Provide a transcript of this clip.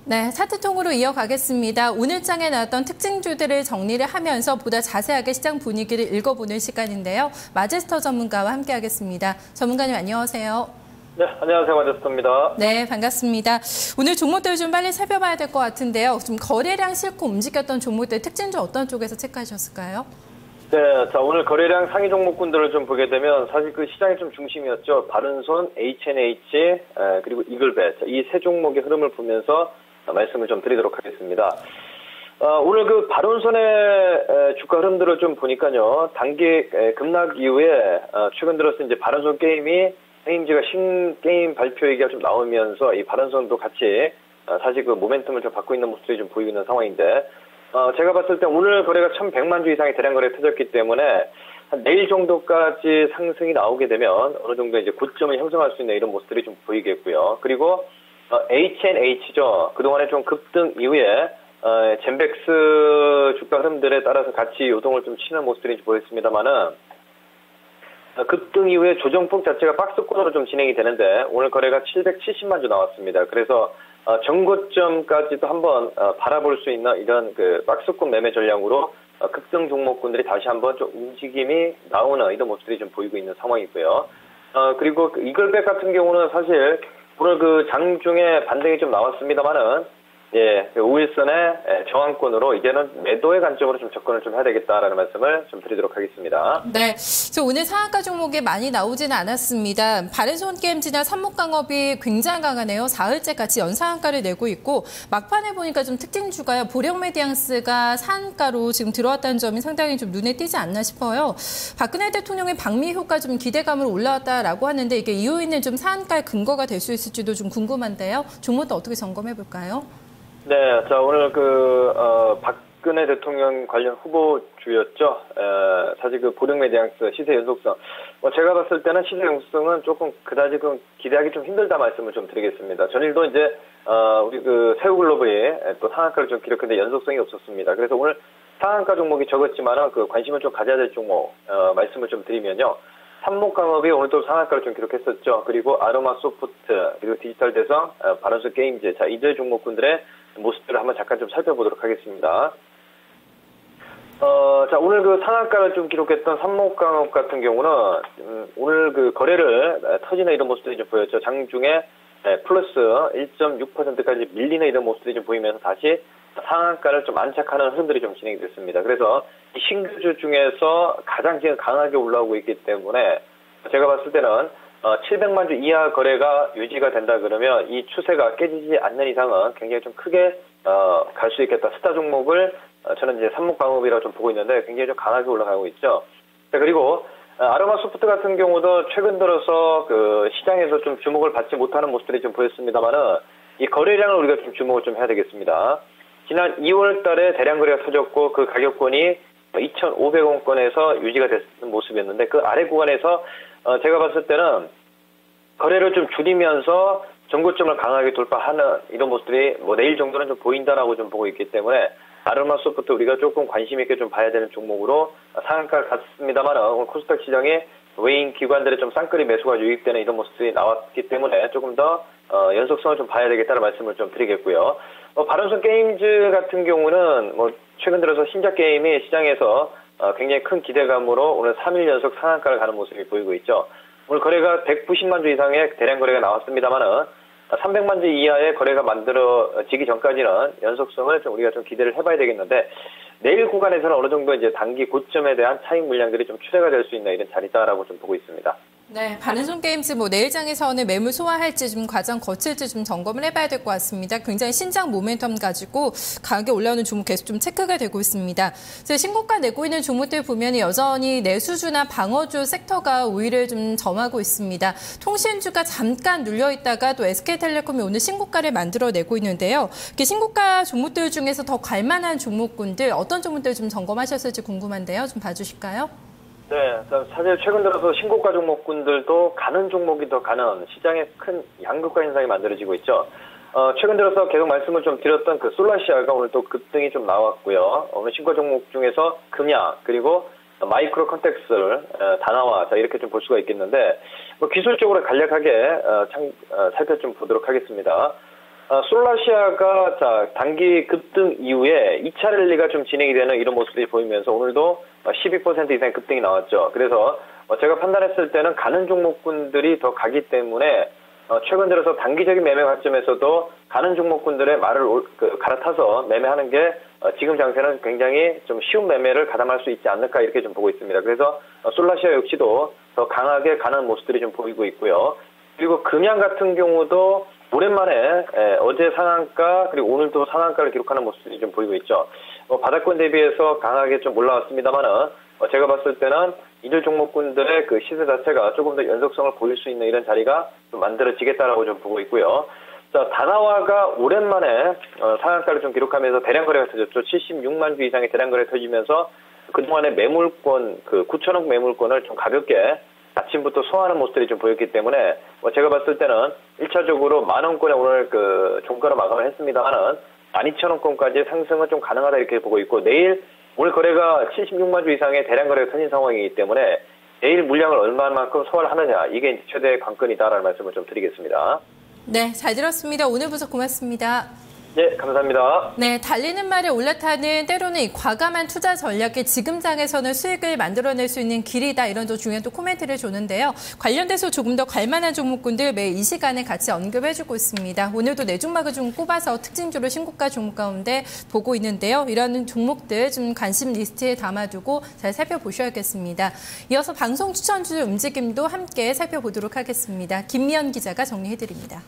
네, 차트통으로 이어가겠습니다. 오늘 장에 나왔던 특징주들을 정리를 하면서 보다 자세하게 시장 분위기를 읽어보는 시간인데요. 마제스터 전문가와 함께하겠습니다. 전문가님 안녕하세요. 네, 안녕하세요. 마제스터입니다. 네, 반갑습니다. 오늘 종목들 좀 빨리 살펴봐야 될 것 같은데요. 좀 거래량 싫고 움직였던 종목들 특징주 어떤 쪽에서 체크하셨을까요? 네, 자 오늘 거래량 상위 종목군들을 좀 보게 되면 사실 그 시장이 좀 중심이었죠. 바른손, H&H, 그리고 이글벳 이 세 종목의 흐름을 보면서 말씀을 좀 드리도록 하겠습니다. 오늘 그 바른손의 주가 흐름들을 좀 보니까요. 단기 급락 이후에 최근 들어서 이제 바른손 게임즈가 신게임 발표 얘기가 좀 나오면서 이 바른손도 같이 사실 그 모멘텀을 좀 받고 있는 모습들이 좀 보이고 있는 상황인데, 제가 봤을 때 오늘 거래가 1,100만 주 이상의 대량 거래가 터졌기 때문에 한 내일 정도까지 상승이 나오게 되면 어느 정도 이제 고점을 형성할 수 있는 이런 모습들이 좀 보이겠고요. 그리고 H&H죠. 그동안에 좀 급등 이후에 젠백스 주가 흐름들에 따라서 같이 요동을 좀 치는 모습들이 보였습니다만은, 급등 이후에 조정폭 자체가 박스권으로 좀 진행이 되는데 오늘 거래가 770만 주 나왔습니다. 그래서 전고점까지도 한번 바라볼 수 있는 이런 그 박스권 매매 전략으로 급등 종목군들이 다시 한번 좀 움직임이 나오는 이런 모습들이 좀 보이고 있는 상황이고요. 그리고 그 이글벳 같은 경우는 사실 오늘 그 장중에 반등이 좀 나왔습니다만은, 예, 5일선의 저항권으로 이제는 매도의 관점으로 좀 접근을 좀 해야 되겠다라는 말씀을 좀 드리도록 하겠습니다. 네, 저 오늘 상한가 종목이 많이 나오지는 않았습니다. 바른손 게임즈나 삼목강업이 굉장히 강하네요. 사흘째 같이 연상한가를 내고 있고, 막판에 보니까 좀 특징주가요. 보령메디앙스가 상한가로 지금 들어왔다는 점이 상당히 좀 눈에 띄지 않나 싶어요. 박근혜 대통령의 방미 효과 좀 기대감으로 올라왔다라고 하는데 이게 이후에는 좀 상한가의 근거가 될 수 있을지도 좀 궁금한데요. 종목도 어떻게 점검해 볼까요? 네, 자 오늘 박근혜 대통령 관련 후보주였죠. 사실 그 보령메디앙스 시세 연속성, 제가 봤을 때는 시세 연속성은 조금 그다지 기대하기 좀 힘들다 말씀을 좀 드리겠습니다. 전일도 이제 우리 그 세우글로벌이 또 상한가를 좀 기록했는데 연속성이 없었습니다. 그래서 오늘 상한가 종목이 적었지만은 그 관심을 좀 가져야 될 종목 말씀을 좀 드리면요. 삼목강업이 오늘 또 상한가를 좀 기록했었죠. 그리고 아로마소프트, 그리고 디지털대성, 바른손 게임즈, 자 이들 종목군들의 모습들을 한번 잠깐 좀 살펴보도록 하겠습니다. 자 오늘 그 상한가를 좀 기록했던 삼목강업 같은 경우는 오늘 그 거래를 터지는 이런 모습들이 좀 보였죠. 장중에 플러스 1.6%까지 밀리는 이런 모습들이 좀 보이면서 다시 상한가를 좀 안착하는 흐름들이 좀 진행이 됐습니다. 그래서 이 신규주 중에서 가장 지금 강하게 올라오고 있기 때문에 제가 봤을 때는 700만 주 이하 거래가 유지가 된다 그러면 이 추세가 깨지지 않는 이상은 굉장히 좀 크게 갈 수 있겠다. 스타 종목을 저는 이제 삼목강업이라고 좀 보고 있는데 굉장히 좀 강하게 올라가고 있죠. 자, 그리고 아로마소프트 같은 경우도 최근 들어서 그 시장에서 좀 주목을 받지 못하는 모습들이 좀 보였습니다만은 이 거래량을 우리가 좀 주목을 좀 해야 되겠습니다. 지난 2월 달에 대량 거래가 터졌고 그 가격권이 2,500원권에서 유지가 됐는 모습이었는데 그 아래 구간에서 제가 봤을 때는 거래를 좀 줄이면서 전고점을 강하게 돌파하는 이런 모습들이 내일 정도는 좀 보인다라고 좀 보고 있기 때문에 아로마소프트 우리가 조금 관심 있게 좀 봐야 되는 종목으로 상한가를 갔습니다만 오늘 코스닥 시장에 외인 기관들의 좀 쌍끌이 매수가 유입되는 이런 모습들이 나왔기 때문에 조금 더 연속성을 좀 봐야 되겠다는 말씀을 좀 드리겠고요. 바른손 게임즈 같은 경우는 최근 들어서 신작 게임이 시장에서 굉장히 큰 기대감으로 오늘 3일 연속 상한가를 가는 모습이 보이고 있죠. 오늘 거래가 190만 주 이상의 대량 거래가 나왔습니다만은 300만 주 이하의 거래가 만들어지기 전까지는 연속성을 좀 우리가 좀 기대를 해봐야 되겠는데, 내일 구간에서는 어느 정도 이제 단기 고점에 대한 차익 물량들이 좀 추세가 될 수 있는 이런 자리다라고 좀 보고 있습니다. 네, 바른손 게임즈 내일장에서는 매물 소화할지 좀 과정 거칠지 좀 점검을 해봐야 될 것 같습니다. 굉장히 신장 모멘텀 가지고 강하게 올라오는 종목 계속 좀 체크가 되고 있습니다. 신고가 내고 있는 종목들 보면 여전히 내수주나 방어주 섹터가 우위를 좀 점하고 있습니다. 통신주가 잠깐 눌려 있다가 또 SK텔레콤이 오늘 신고가를 만들어내고 있는데요. 신고가 종목들 중에서 더 갈만한 종목군들 어떤 종목들 좀 점검하셨을지 궁금한데요. 좀 봐주실까요? 네, 사실 최근 들어서 신고가 종목군들도 가는 종목이 더 가는 시장에 큰 양극화 현상이 만들어지고 있죠. 최근 들어서 계속 말씀을 좀 드렸던 그 솔라시아가 오늘 또 급등이 좀 나왔고요. 오늘 신고가 종목 중에서 금약 그리고 마이크로 컨텍스를 다나와 이렇게 좀 볼 수가 있겠는데 기술적으로 간략하게 살펴 좀 보도록 하겠습니다. 솔라시아가 단기 급등 이후에 2차 랠리가 좀 진행이 되는 이런 모습들이 보이면서 오늘도 12% 이상의 급등이 나왔죠. 그래서 제가 판단했을 때는 가는 종목군들이 더 가기 때문에 최근 들어서 단기적인 매매 관점에서도 가는 종목군들의 말을 갈아타서 매매하는 게 지금 장세는 굉장히 좀 쉬운 매매를 가담할 수 있지 않을까 이렇게 좀 보고 있습니다. 그래서 솔라시아 역시도 더 강하게 가는 모습들이 좀 보이고 있고요. 그리고 금양 같은 경우도 오랜만에 어제 상한가 그리고 오늘도 상한가를 기록하는 모습들이 좀 보이고 있죠. 바닥권 대비해서 강하게 좀 올라왔습니다만은 제가 봤을 때는 이들 종목군들의 그 시세 자체가 조금 더 연속성을 보일 수 있는 이런 자리가 좀 만들어지겠다라고 좀 보고 있고요. 자, 다나와가 오랜만에 상한가를 좀 기록하면서 대량 거래가 터졌죠. 76만 주 이상의 대량 거래가 터지면서 그동안의 매물권, 9천억 매물권을 좀 가볍게 아침부터 소화하는 모습들이 좀 보였기 때문에 제가 봤을 때는 1차적으로 만원권에 오늘 종가로 마감을 했습니다만은 12,000원권까지 상승은 좀 가능하다 이렇게 보고 있고 내일 오늘 거래가 76만 주 이상의 대량 거래가 터진 상황이기 때문에 내일 물량을 얼마만큼 소화를 하느냐 이게 이제 최대의 관건이다라는 말씀을 좀 드리겠습니다. 네, 잘 들었습니다. 오늘 분석 고맙습니다. 네, 감사합니다. 네, 달리는 말에 올라타는 때로는 과감한 투자 전략이 지금 장에서는 수익을 만들어낼 수 있는 길이다. 이런 또 중요한 또 코멘트를 줬는데요. 관련돼서 조금 더 갈만한 종목군들 매일 이 시간에 같이 언급해주고 있습니다. 오늘도 네 종목을 좀 꼽아서 특징주로 신고가 종목 가운데 보고 있는데요. 이런 종목들 좀 관심 리스트에 담아두고 잘 살펴보셔야겠습니다. 이어서 방송 추천주 움직임도 함께 살펴보도록 하겠습니다. 김미연 기자가 정리해드립니다.